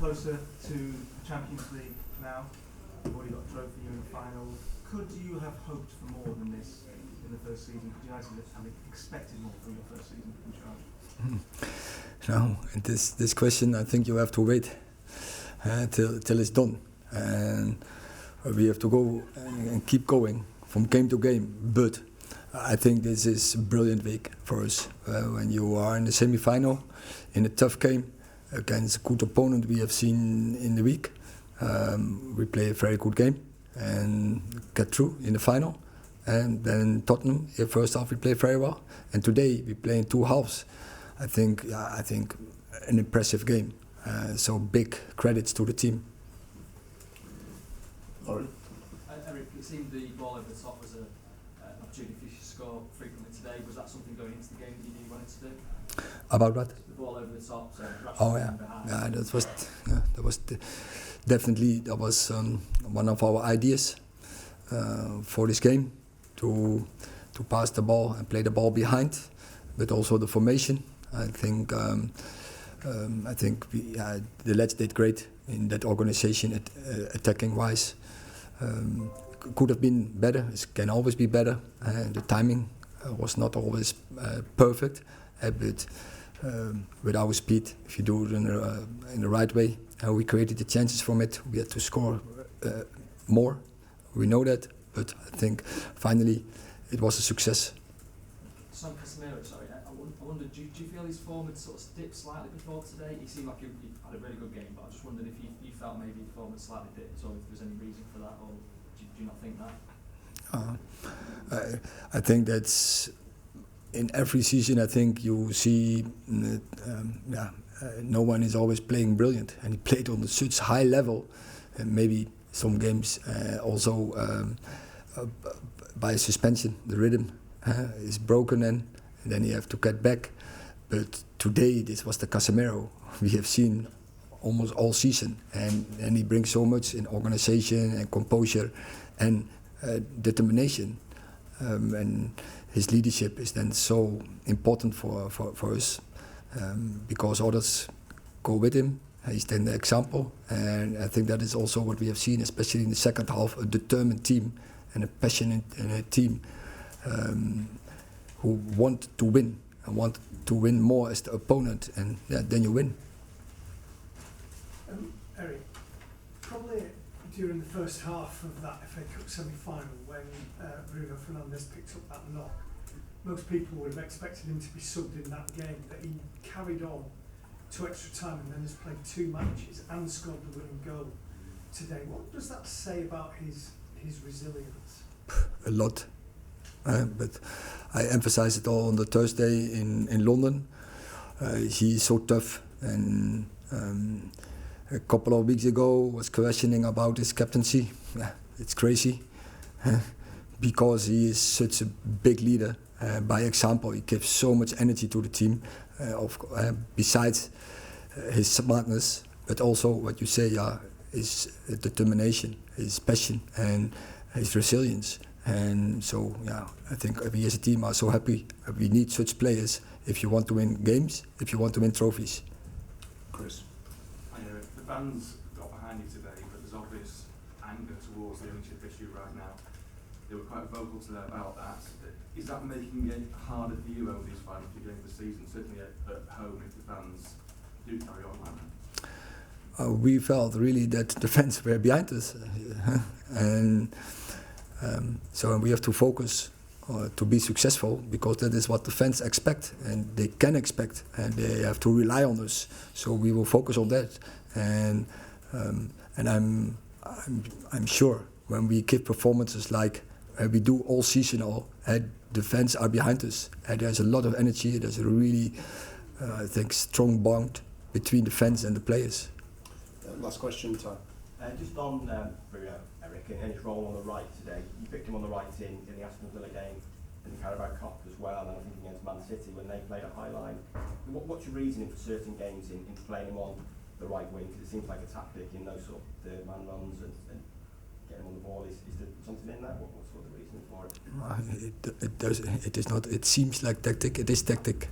closer to the Champions League now. You've already got a trophy, you're in the final. Could you have hoped for more than this in the first season? Could United have expected more from your first season in charge? No, and this question, I think you have to wait till it's done, and we have to go and keep going from game to game. But I think this is a brilliant week for us. When you are in the semi-final, in a tough game against a good opponent we have seen in the week, we play a very good game and get through in the final. And then Tottenham, in the first half we play very well, and today we play in two halves. I think an impressive game. So big credits to the team. Lauren? Eric, it seemed the ball over the top was an opportunity for you to score frequently today. Was that something going into the game that you knew you wanted to do? About what? The ball over the top. So Yeah, that was definitely one of our ideas for this game, to pass the ball and play the ball behind, but also the formation. I think the lads did great in that organization, attacking wise. Could have been better. It can always be better. The timing was not always perfect, but with our speed, if you do it in the right way, we created the chances from it. We had to score more. We know that, but I think finally it was a success. Son Casemiro, sorry, I wondered, do you feel his form had sort of dipped slightly before today? He seemed like he had a really good game, but I just wondered if you felt maybe his form had slightly dipped, or if there was any reason for that, or do you not think that? I think that's in every season. I think you see, no one is always playing brilliant, and he played on such high level, and maybe some games also by suspension, the rhythm is broken, and then you have to get back. But today, this was the Casemiro we have seen almost all season, and he brings so much in organization and composure and determination, and his leadership is then so important for us, because others go with him. He's then the example, and I think that is also what we have seen, especially in the second half, a determined team and a passionate team who want to win and want to win more as the opponent, and then you win. Eric, probably during the first half of that FA Cup semi-final, when Bruno Fernandes picked up that knock, most people would have expected him to be subbed in that game, but he carried on to extra time and then has played 2 matches and scored the winning goal today. What does that say about his resilience? A lot, but I emphasized it all on the Thursday in London. He is so tough, and a couple of weeks ago was questioning about his captaincy. It's crazy, because he is such a big leader. By example, he gives so much energy to the team, besides his smartness, but also what you say, his determination, his passion, and his resilience. And so, I think we as a team are so happy. We need such players if you want to win games, if you want to win trophies. Chris? The fans got behind you today, but there's obvious anger towards the ownership issue right now. They were quite vocal today about that. Is that making it harder for you over these final few games of the season, certainly at home, if the fans do carry on like that? We felt really that the fans were behind us, and so we have to focus to be successful, because that is what the fans expect, and they can expect, and they have to rely on us. So we will focus on that, and I'm sure when we give performances like we do all seasonal, the fans are behind us, and there's a lot of energy. There's a really, I think, strong bond between the fans and the players. Last question, Ty. Just on Bruno, Eric, and his role on the right today. You picked him on the right in the Aston Villa game, in the Carabao Cup as well, and I think against Man City when they played a high line. What's your reasoning for certain games in playing him on the right wing? Because it seems like a tactic in those sort of third-man runs and getting on the ball. Is there something in that? What's sort of the reason for it? It is not. It seems like tactic. It is tactic,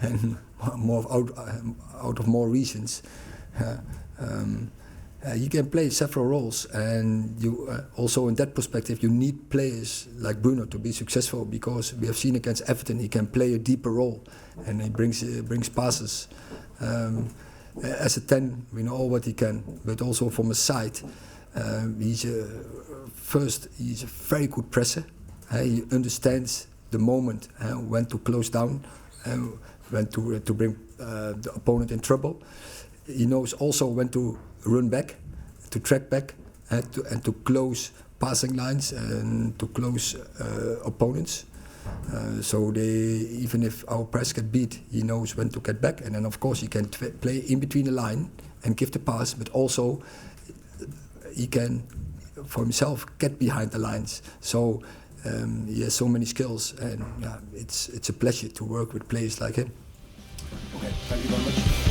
and more out of more reasons. He can play several roles, and you also in that perspective you need players like Bruno to be successful, because we have seen against Everton he can play a deeper role, and he brings passes. As a 10, we know what he can, but also from a side, he's a very good presser. He understands the moment when to close down, when to bring the opponent in trouble. He knows also when to run back, to track back, and to close passing lines and to close opponents. So even if our press get beat, he knows when to get back, and then of course he can play in between the line and give the pass, but also he can, for himself, get behind the lines. So he has so many skills, and it's a pleasure to work with players like him. Okay, thank you very much.